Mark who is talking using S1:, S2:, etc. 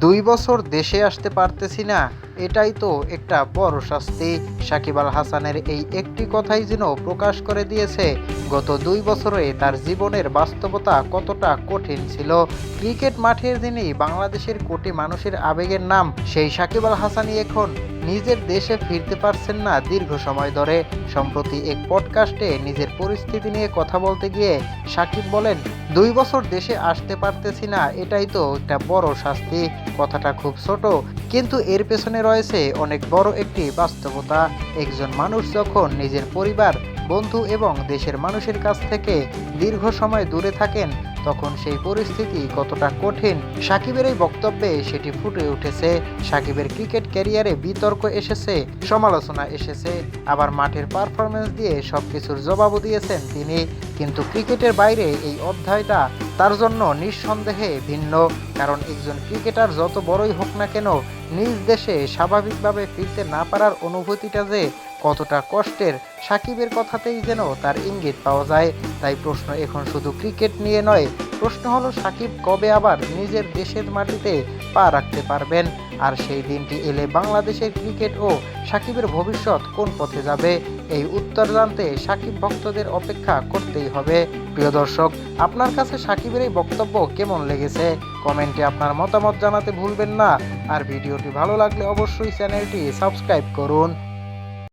S1: ২ বছর দেশে আসতে পারতেছি না, এটাই তো একটা বড় শাস্তি। সাকিব আল হাসানের এই একটি কথাই যেন প্রকাশ করে দিয়েছে গত ২ বছরে তার জীবনের বাস্তবতা কতটা কঠিন ছিল। ক্রিকেট মাঠের যিনি বাংলাদেশের কোটি মানুষের আবেগের নাম, সেই সাকিব আল হাসানই এখন নিজের দেশে ফিরতে পারছেন না দীর্ঘ সময় ধরে। সম্প্রতি এক পডকাস্টে নিজের পরিস্থিতি নিয়ে কথা বলতে গিয়ে সাকিব বলেন, ২ বছর দেশে আসতে পারতেছি না, এটাই তো একটা বড় শাস্তি। কথাটা খুব ছোট, কিন্তু এর পেছনে রয়েছে অনেক বড় একটি বাস্তবতা। একজন মানুষ যখন নিজের পরিবার, বন্ধু এবং দেশের মানুষের কাছ থেকে দীর্ঘ সময় দূরে থাকেন, তখন সেই পরিস্থিতি কতটা কঠিন সাকিবের এই বক্তব্যে সেটি ফুটে উঠেছে। সাকিবের ক্রিকেট ক্যারিয়ারে বিতর্ক এসেছে, সমালোচনা এসেছে, আবার মাঠের পারফরমেন্স দিয়ে সবকিছুর জবাবও দিয়েছেন তিনি। কিন্তু ক্রিকেটের বাইরে এই অধ্যায়টা তার জন্য নিঃসন্দেহে ভিন্ন। কারণ একজন ক্রিকেটার যত বড়ই হোক না কেন, নিজ দেশে স্বাভাবিকভাবে ফিরতে না পারার অনুভূতিটা যে কতটা কষ্টের, সাকিবের কথাতেই যেন তার ইঙ্গিত পাওয়া যায়। তাই প্রশ্ন এখন শুধু ক্রিকেট নিয়ে নয়, প্রশ্ন হলো সাকিব কবে আবার নিজের দেশের মাটিতে পা রাখতে পারবেন। আর সেই দিনটি এলে বাংলাদেশের ক্রিকেট ও সাকিবের ভবিষ্যৎ কোন পথে যাবে, এই উত্তর জানতে সাকিব ভক্তদের অপেক্ষা করতেই হবে। প্রিয় দর্শক, আপনার কাছে সাকিবের এই বক্তব্য কেমন লেগেছে কমেন্টে আপনার মতামত জানাতে ভুলবেন না। আর ভিডিওটি ভালো লাগলে অবশ্যই চ্যানেলটি সাবস্ক্রাইব করুন।